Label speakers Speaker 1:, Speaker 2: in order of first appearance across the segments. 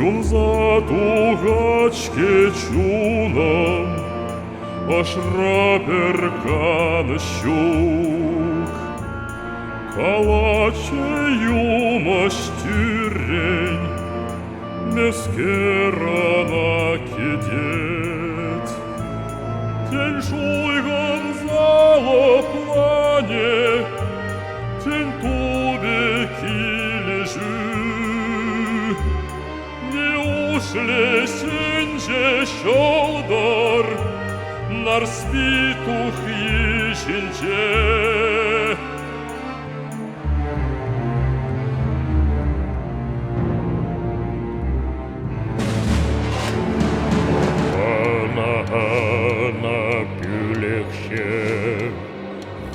Speaker 1: Чун за тугачке чуном, аж раперкан щук. Калачею мастюрень, мескерана кидет. Тень шуйган зало плане, тень тубе килежу. Не ушле сенже шолдор, нар спитух ешенче.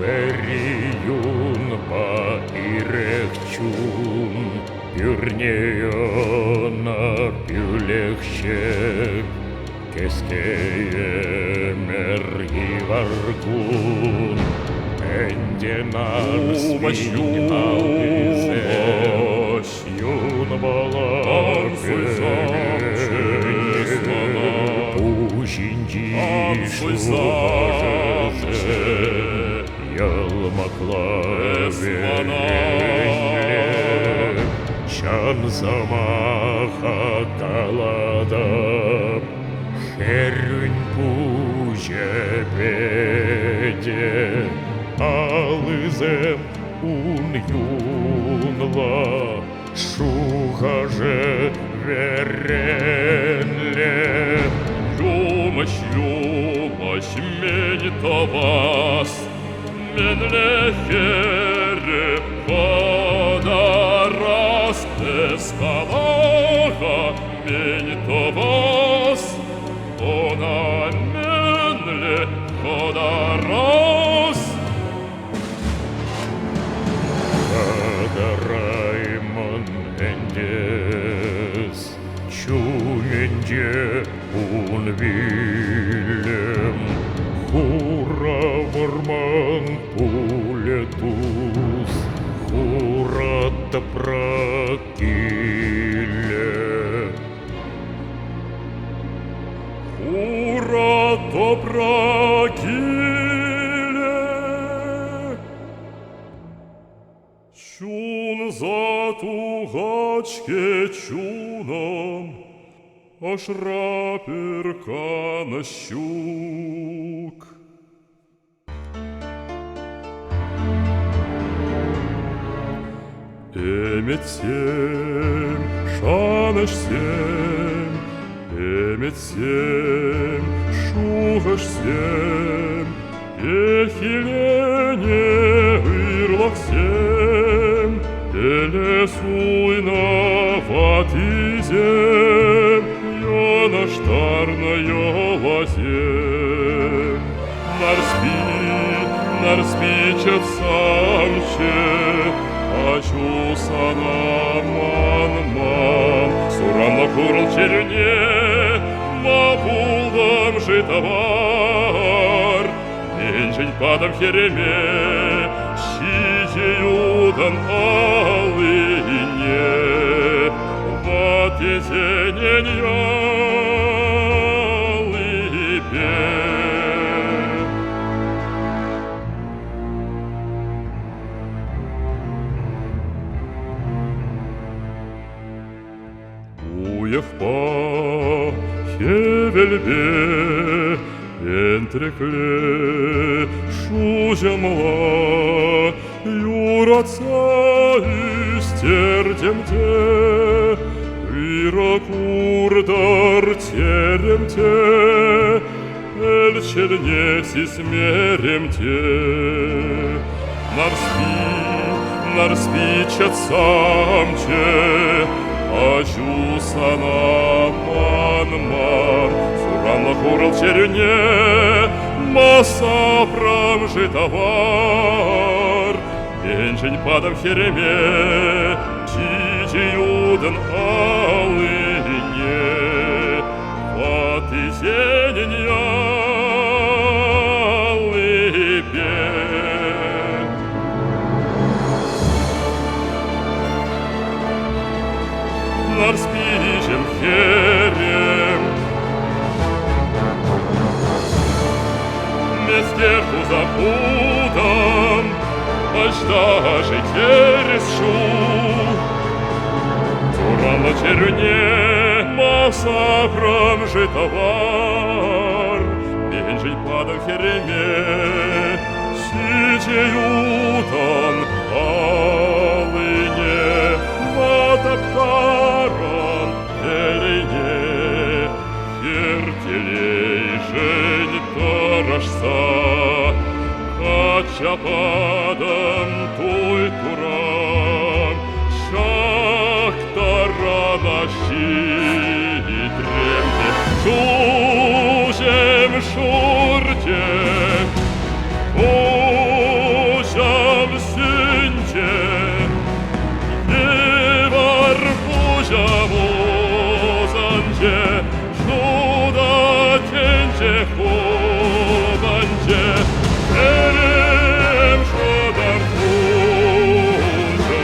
Speaker 2: Veriun pa irekçun Pürneyona pülekşe Keskeye mergi vargun Endenar spinal bize Yun balar Pujinci şuhajeze Yalmaklar verenle Şan zamaha kalada Herün pujebede Alızem un yunla Şuhaje verenle
Speaker 1: Юмаш, юмаш, мені то вас, мене хере подарас, ескалага, мені то вас, она мене подарас.
Speaker 2: Kadarayman endes, çumence un bilem, hurra varman puletus, hurra taprakile.
Speaker 1: Ура, добрагиле, чун за тугачке чуном, аж раперкан щук. Эмет семь, шанаш семь, эмет семь, шугаш семь, ехилене ырлах семь, элесуйна ватизем, ёна штарна ёлазем. Нар спичат самче, ачу сана ман, суранла курл черне, ма булдам житовар, энчень падам хереме, щитеюдан алыне, ватезенен ялыбе. Уех по хевельбе, Энтрекле шуземла, Юраца истердемте, Иракурдар теремте, Эльчернеси смеремте. Нар спичат самче, Ачу сана ман, Суранла курл черне, Маса прамжитовар, Энчень падам хереме, Чичиюдан алыне, Ватызенен ялыбе. Нар спичем стерту за путом, аж даже через шум. Турано черне массакром же товар, Бенжень падал хереме, сидеют он алыне, матоптаром елейне, Ертелей жень торожца, Хачападом туй турам, Шахтара на щите дремте, Шузем шурте, Узям синте, Евар пузям узанте, Жуда тенте хубанте, Эрем шодар пузалте.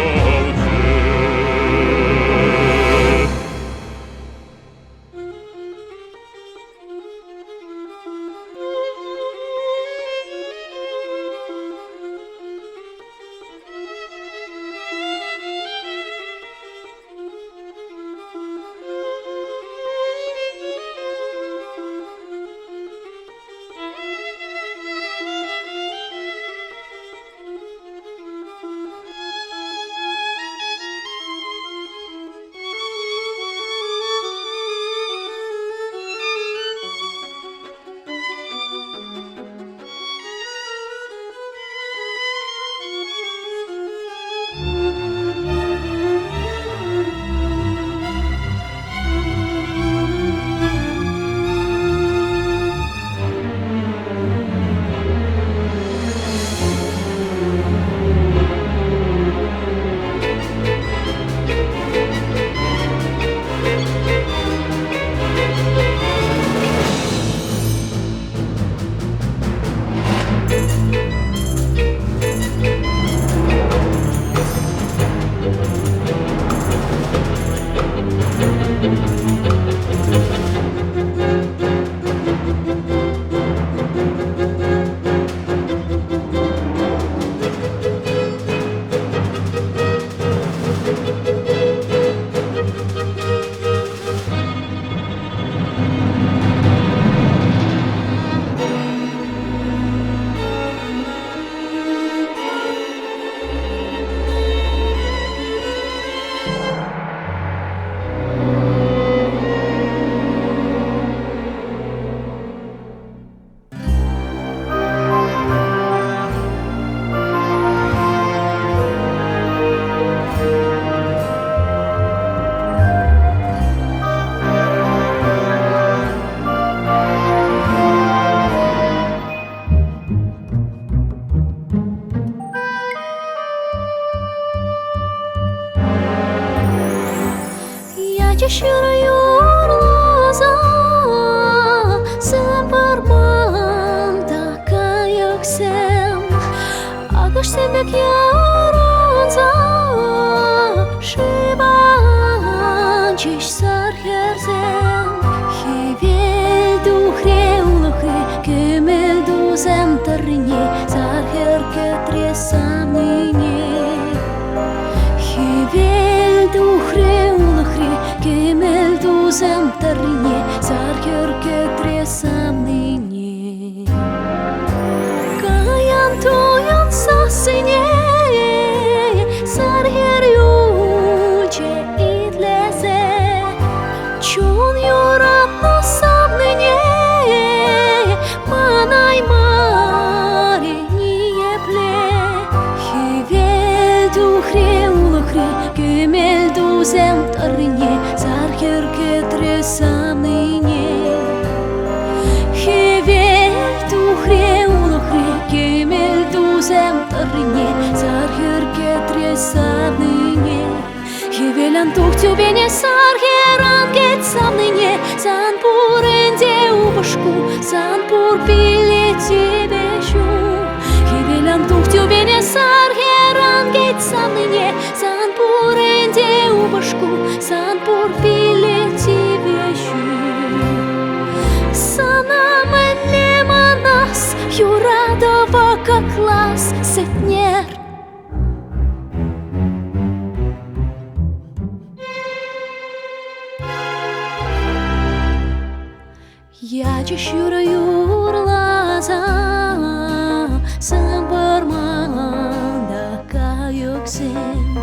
Speaker 3: Yaşır yurlaza sen parmağında kayaksem Ağaç semek yaranza Şivan ciş sar herzem Hivel duhre ulukı Kemel duzem tarine Sar herke tresam nine Hivel duhre ulukı Kemel duzem tarine Sar herke tresam nine Kayan toyan sasine Sar her yulce idleze Çun yoratna samnine Manay mare niyeple Hivel duhre ulukre Kemel duzem tarine Sar herke tresam nine Hivel duhre ulukre Kemel duzem tarine Sar herke tresam nine Hivel antuh tюбене sar heran getsam nine San pur ende ubashku San pur bile тебе щу Hivel antuh tюбене sar heran getsam nine San pur ende ubashku San pur bile тебе щу Sana menne manas yura коклас сетнер. Я чешура юрлаза, сам барманда каюксен,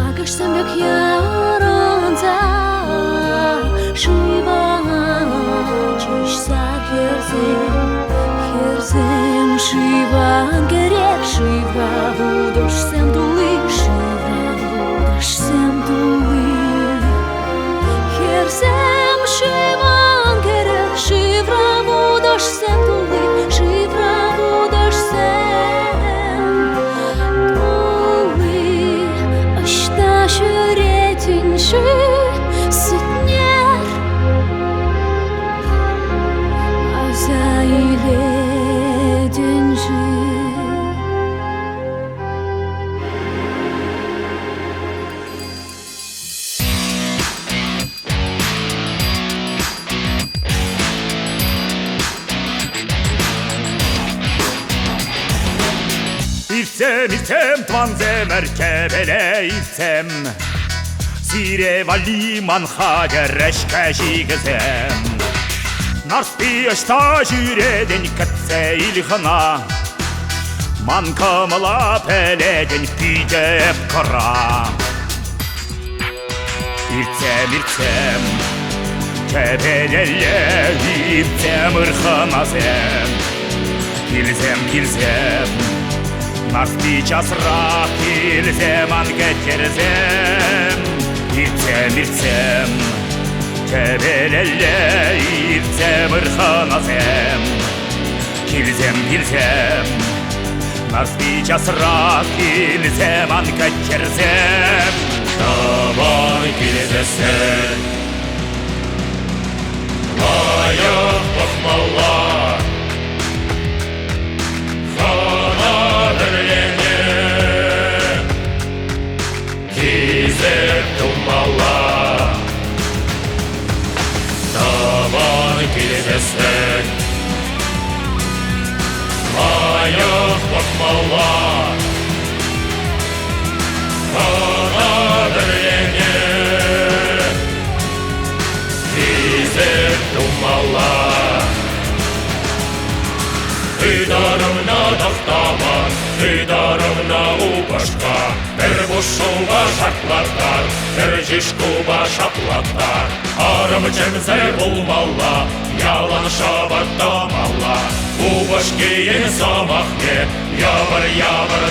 Speaker 3: агаш самек яранза, шива чеш сар херзем, шива керек, шива будош сем дуи, шива будош сем дуи, херзем шива. Шивра будош сем тули, шивра будош сем тули, ашта шуретинши сетнер, аза илединши.
Speaker 2: İrtem tvanze merkebele irtem Sire valiman hagereşke jigzem Narsti ışta jüreden katse ilhana Man kamala peleden pidep kara İrtem kebelele irtem ırhanazem Gilzem Narsti çasrak ilzem angeterzem İrtem Kebelelle irtem ırhanazem Gilzem Narsti çasrak ilzem angeterzem Taban gilzesen Ayah bakmallah Dumalla Taban gilzesen Ayah bakmalla Kana derlene Gizek dumalla Hıydarımna daftaman Hıydarımna ubaşka Berbuşuva şartlarlar Tercişkuva şaplatlar Arım cemze bulmalla Yalan şabartamalla Ubaşkiye samahne Yavar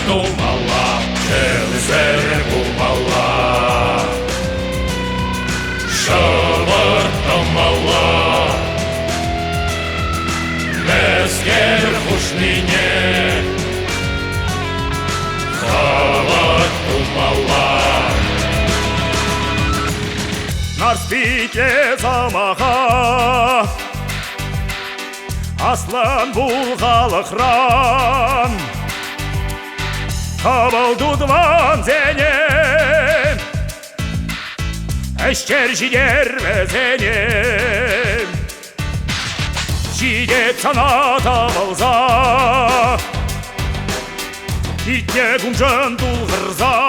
Speaker 2: dumalla Cemzer bulmalla Şabartamalla Mezger huşnine Havat dumalla Narstike zamaha Aslan bulgalıkran Kabaldu'dvan zenem Eşker jiger ve zenem Jiget sana tavalza İtne gumcan dulgırza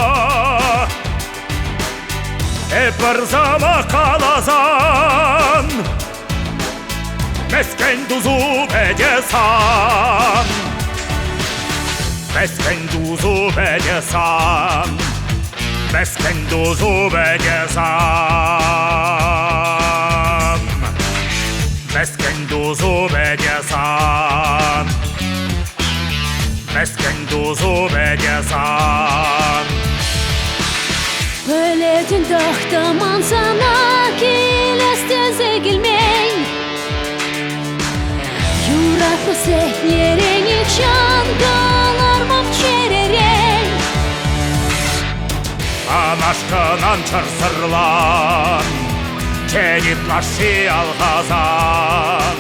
Speaker 2: Eparzama kalazan Mesken duzu bedesan Mesken duzu bedesan Mesken duzu bedesan Mesken duzu bedesan Mesken duzu bedesan
Speaker 3: Böyledin dağdaman sana kilesteze gelmeyin Yuraklı sehyerini çangalar mokçereren
Speaker 2: Anashkanan çarsırlan Çenip naşı algazan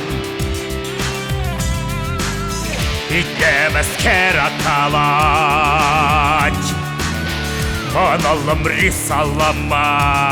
Speaker 2: İtlemez kerakalaç Kanalım risallamat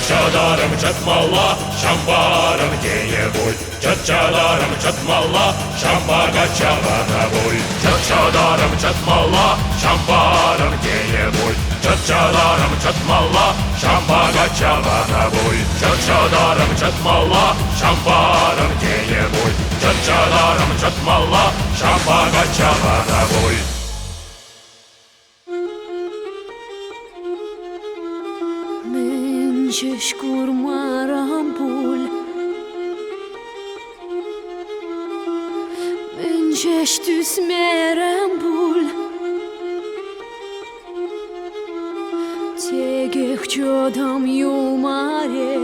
Speaker 2: чадаром чатмала, шамбаром где-нибудь. Чадаром чатмала, шамбага чабанабуль. Чадаром чатмала, шамбаром где-нибудь. Чадаром чатмала, шамбага чабанабуль. Чадаром чатмала, шамбаром где-нибудь. Чадаром чатмала, шамбага чабанабуль.
Speaker 3: Menjesh kurmaram pul Menjesh tüsmerem pul Tegeh chodam yulmare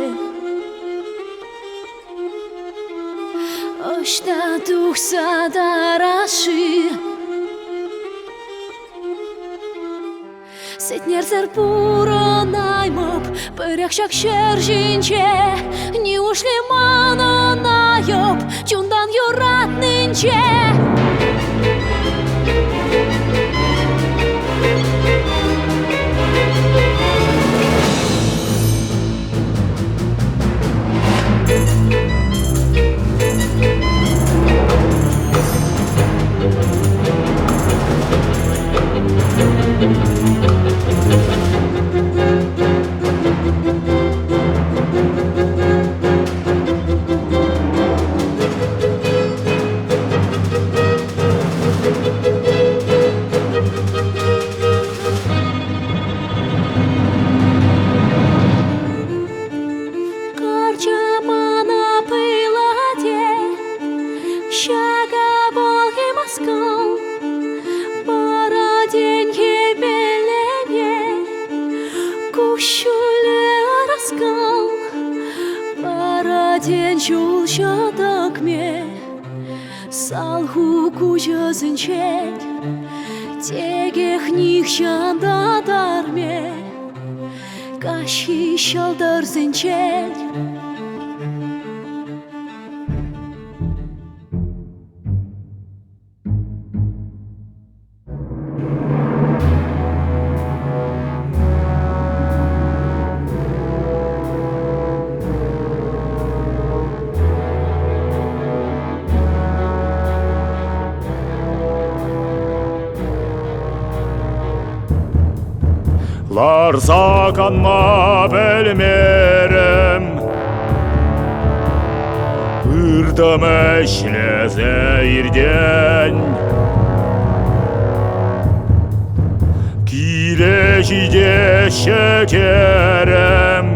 Speaker 3: Ashta tuhsa darashi Сетнерзер пуро наймып, пырякшак шержинче, не ушли мана найып, чундан юратнинче. День чулша такме, салху куча зинчек, тегех них шанда дарме, каши шалдар зинчек.
Speaker 2: Ларсаканма белмерем, ырдым эшлезе ирден. Килешиде шекерем,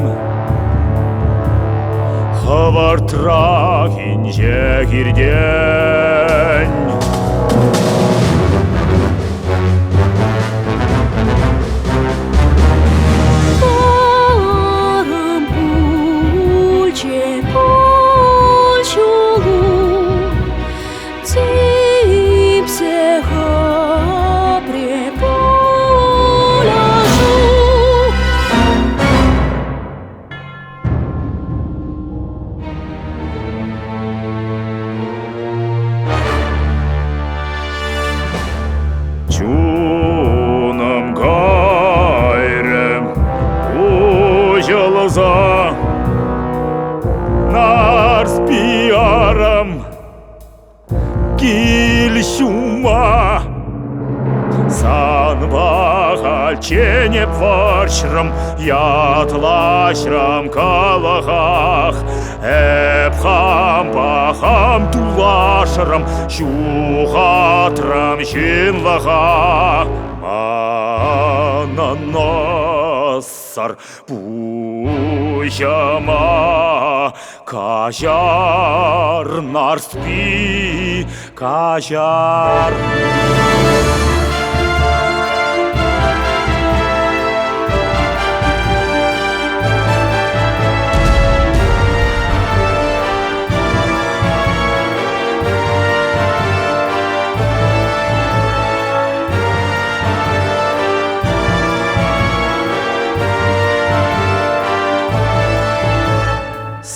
Speaker 2: хавартра кинже ирден. Чунам гайрем ужалаза нарс пиарам кильшума санбахал ченеп варшрам ятлашрам калахах эпхам бахам тулашрам шухатрам шинлаха мананасар пушама кажар нарспи кажар.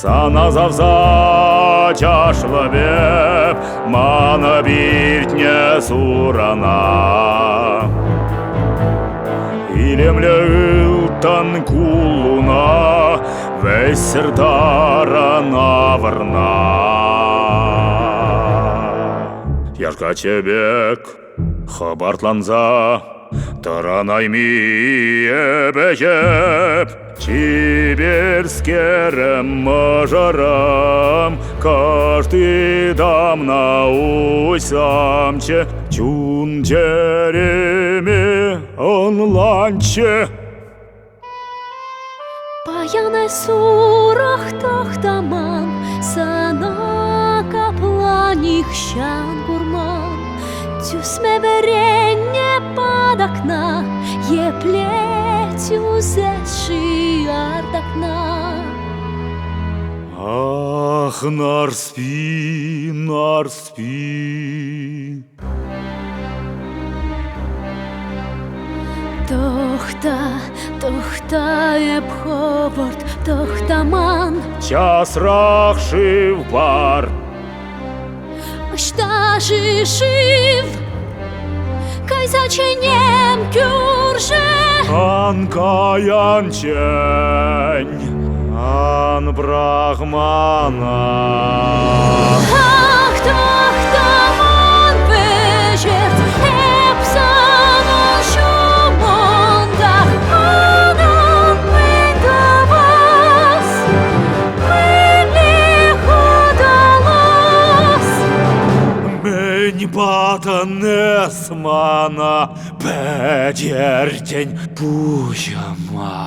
Speaker 2: Саназавза чашлабеп, мана биртне сурана. Илемле ылтан кулуна, весь сердара наверна. Яшка чебек, хабартланза, таранайми ебежеп, чибирскерем мажарам, каждый дам наусамче, чунчереми онланче.
Speaker 3: Паяне сурах тахтаман, сана капланих щан гурман. Тюсме веренне под окна, е плетью зэши ардакна.
Speaker 2: Ах, нарспи, нарспи.
Speaker 3: Тохта ебховард, тохтаман.
Speaker 2: Час рахшив бар,
Speaker 3: Šta živ, kaj začenjem kjurže.
Speaker 2: Анкаянчень, ан брахмана.
Speaker 3: Ах, тохтаман бежет, епсана шумонда. Анан мендавас, мендихудалас.
Speaker 2: Мень батанесмана, бедертень пужама.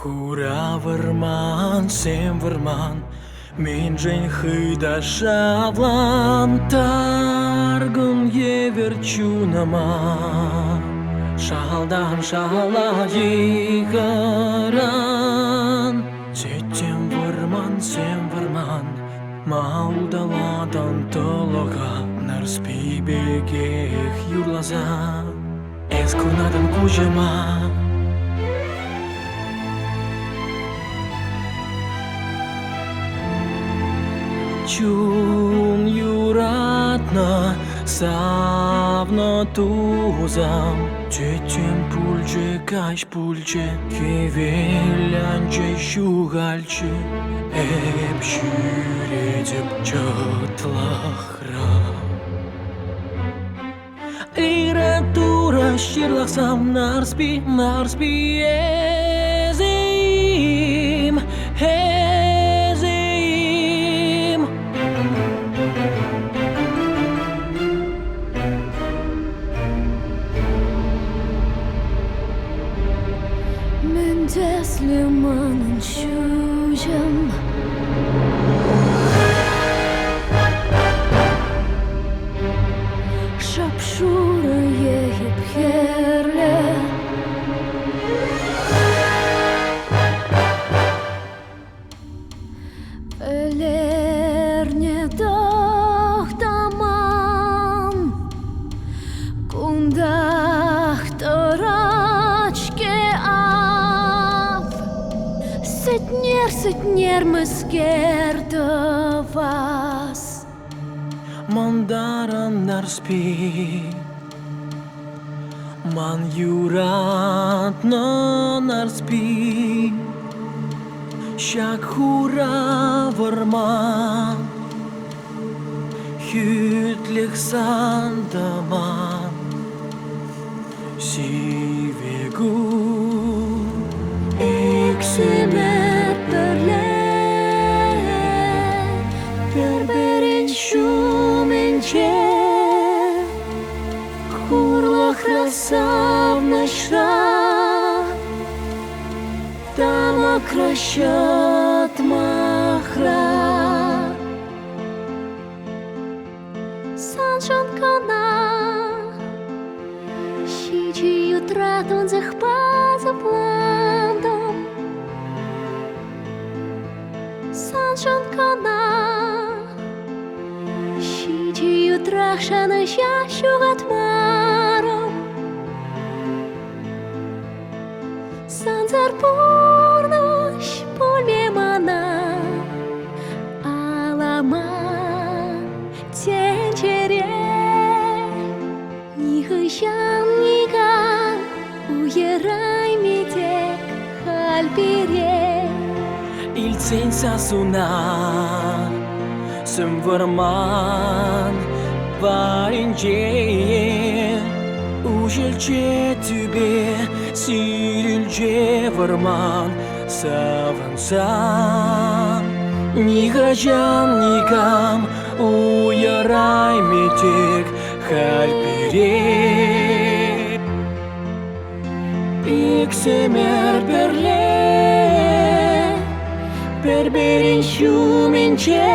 Speaker 4: Hura vërman, sem vërman Min gjenj hyda shavlan Targën je verqu në man Shahaldan shahala jigëran Qeqem vërman, sem vërman Ma udaladan të loka Nër spi begeh jurlaza Ez kurnadën kujëma Qun juratna savno tuzam Qeqem pulgje kash pulgje Ke veljan që shugalqe E pshyrecep qët lahra Iratura shirlaksam narspi ezim
Speaker 3: Men teslimanın şucam Şapşura yehip herle Öler ne dohtaman Kundah toraçke av Sitnjer mëskertë vas
Speaker 4: Mandaran narspi Man jurat në narspi Shak hura vërman Hyt liksan të man Si vegu
Speaker 3: Eksemer përle Përberin shumin që Kur lëkrasav në shra Ta më krashat më hra San qënë kana Shi që ju tratun zë hpazë plandom San qënë kana Shi që ju traksha në shashugat marom San zërpurnosh pol me mana Alama tenqere Një hësham një kam Ujeraj mi tek halpirje
Speaker 4: Ilcin sa suna Sëm vërman Varin gje Ushil që ty be Siril që vërman Sa vënsan Një hëgjam një kam Ujeraj mi tek halpirje Iksemer përle Përberin shumin që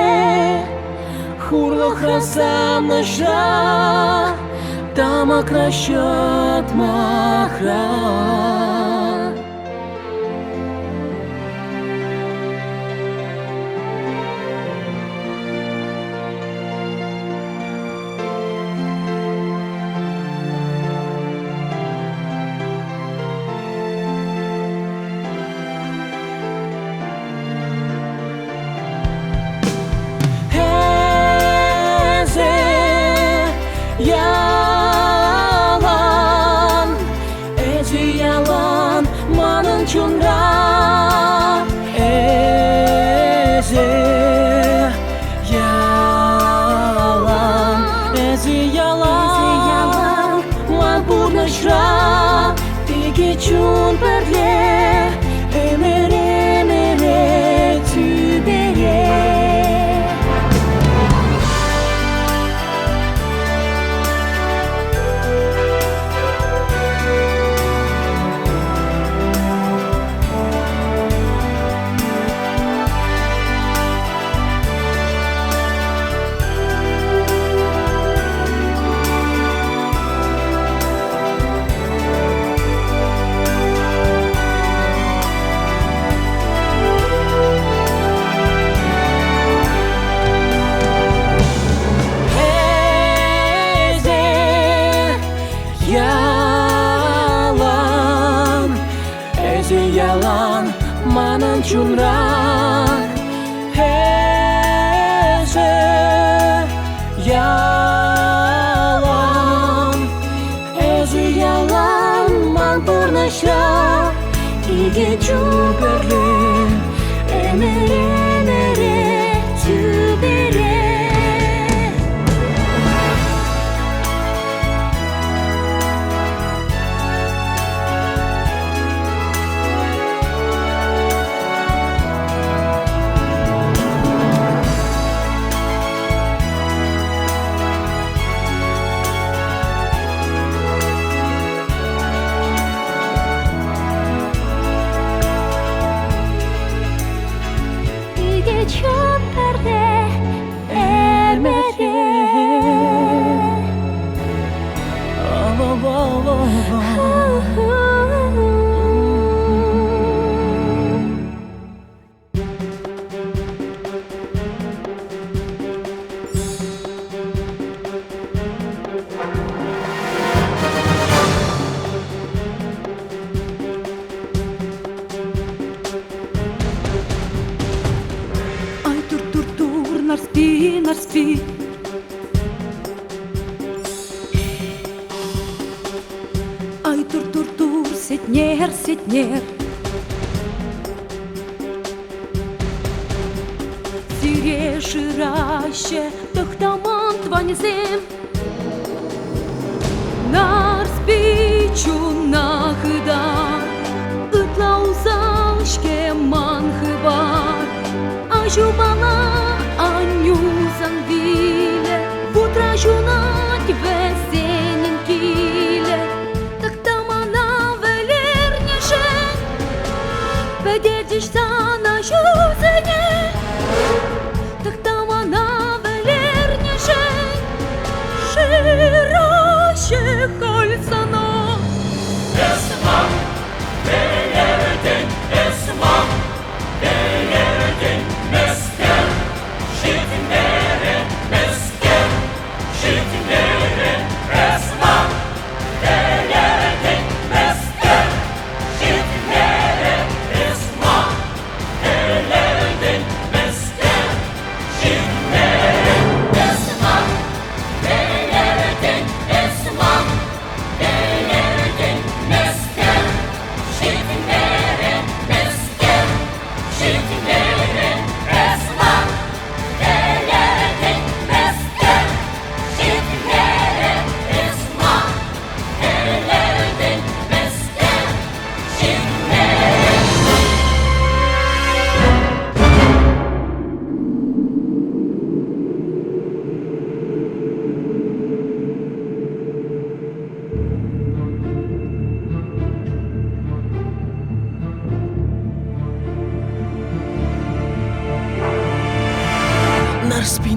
Speaker 4: Hurlo krasam në shra Ta më krashat më hra Yalan, ezi yalan, manın çunra ezi yalan, man purnashra, tiki çun perle, emere tübere. yalan manan chunrak Heze yalan Özü yalan man purnashra İge çuperli Emere tübere
Speaker 3: Geçiyor perde ermere Ai dur nar spi Ai dur setner Сире шираще тахтаман тванизем Нар спичу нахыда Ытлаузашке манхыбар Aju bana anjuzan vile Putra junat vesenin kile Tak tamana velernješen Vedetiš sana žuzene Tak tamana velernješen Širaše halsana
Speaker 1: Esmam, belerden esmam, belerden mesker, şitinlere mesker, şitinlere esmam, belerden mesker, şitinlere esmam, belerden mesker, şitinlere esmam, belerden esmam, belerden mesker, şitinlere mesker, şitinlere esmam, belerden mesker, şitinlere esmam, belerden mesker,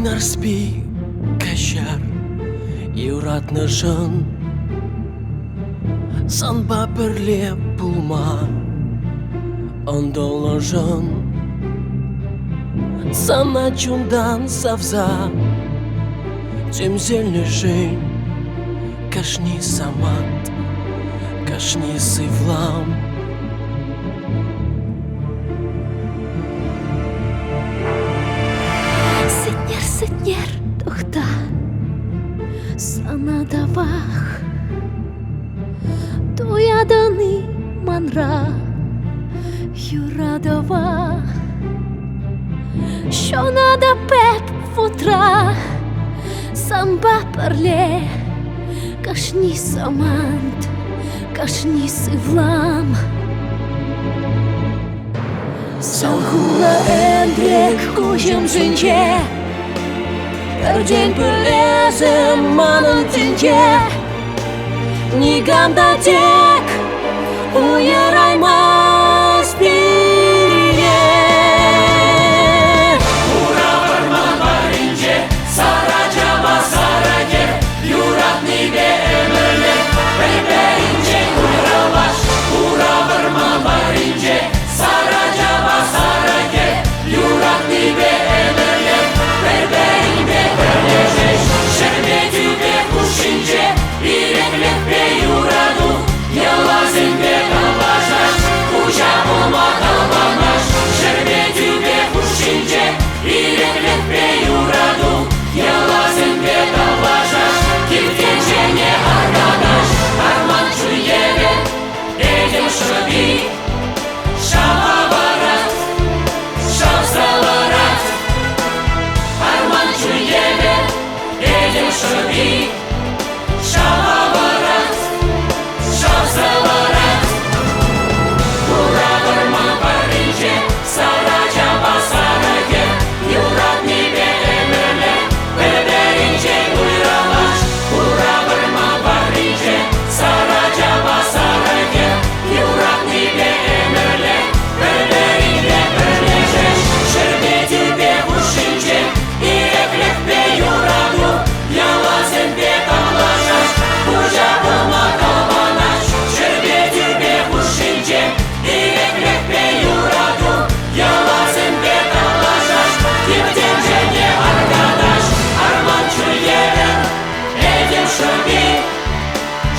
Speaker 4: Нар спи, кашар, юратны жын Санба бірле пулма, ондолы жын Сана чундан савза, темзельны жын Кашни самат, кашни сывлам
Speaker 3: Setner tohta Sana davах Toyadani manra Yuradava Shonada pep fotra Samba parle Kashni samant Kashni sivlam
Speaker 4: Salhula endrek kujim zünce Örden pürlezim manın tince Nigamda tek uyaraymas biriye
Speaker 1: Ура варман варинче, сарачама сараке, юратный бе эмеле, бейбейнче уйралаш. Ура варман варинче, сарачама сараке, юратный бе эмеле, бейбейнче öleceş. Şerbeti be kuşince, ireklek be yuradu, yalazın be kalbaşaş. иреклеп пе юраду, ялазен бе талашаш, кифтен жене аргадаш, арман чуеве, эдем шаби, шалаварат, шалсаларат, арман чуеве, эдем шаби, шалаварат, шалсаларат. Ура варман паринче, сарача басараке, юратни бе эмерле, беберинче уйралаш. Ура варман паринче, сарача басараке, юратни бе эмерле, беберинче берлежеш. Шербетю бе ушинче, иреклеп бе юраду, ялазен бе талашаш, ужапыма калбанаш. Шербетю бе ушинче, иреклеп бе юраду, ялазен бе талашаш, кифтен жене аргадаш, арман чуевен, эдем шаби,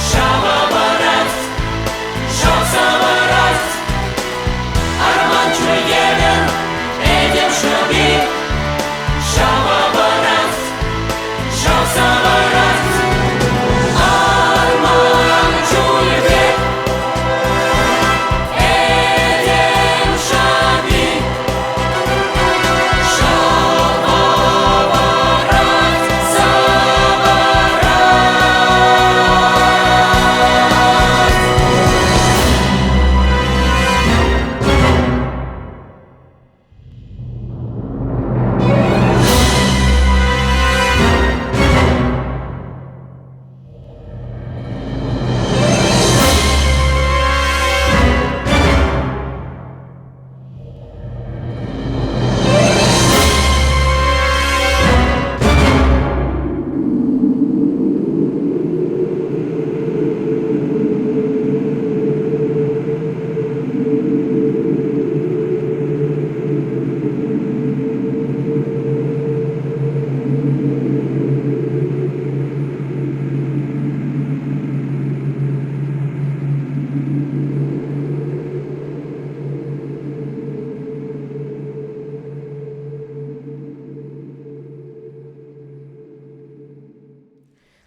Speaker 1: шалаварат, шалсаларат, арман чуевен, эдем шаби, шалаварат, шалсаларат, арман чуевен, эдем шаби, шалаварат,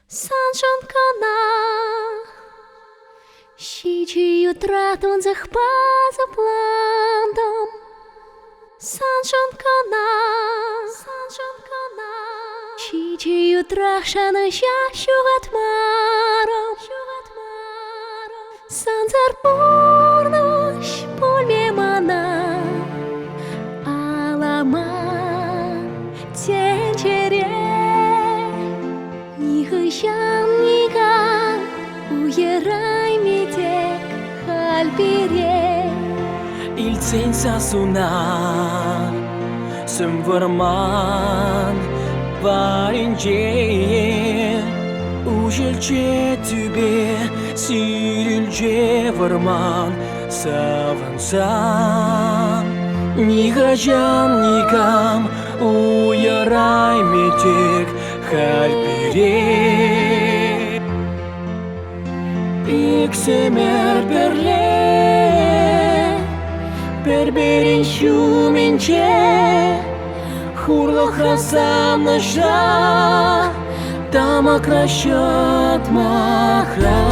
Speaker 3: Саншанкана, щичью тратун захпаза пландом. Саншанкана, щичью трахшана щащугат маром. Санзар порнош пульмемана, алама тенчере. Нихыщанника уерай метек хальпире.
Speaker 4: Iltsen sasuna Sımvırman Varince Ujilce tübe Sirilce vırman Savınsan Nihajam nikam Uyaray metek Halpire Piksemer berle Berberin şumince Hurlo хасам наша Там окращат махра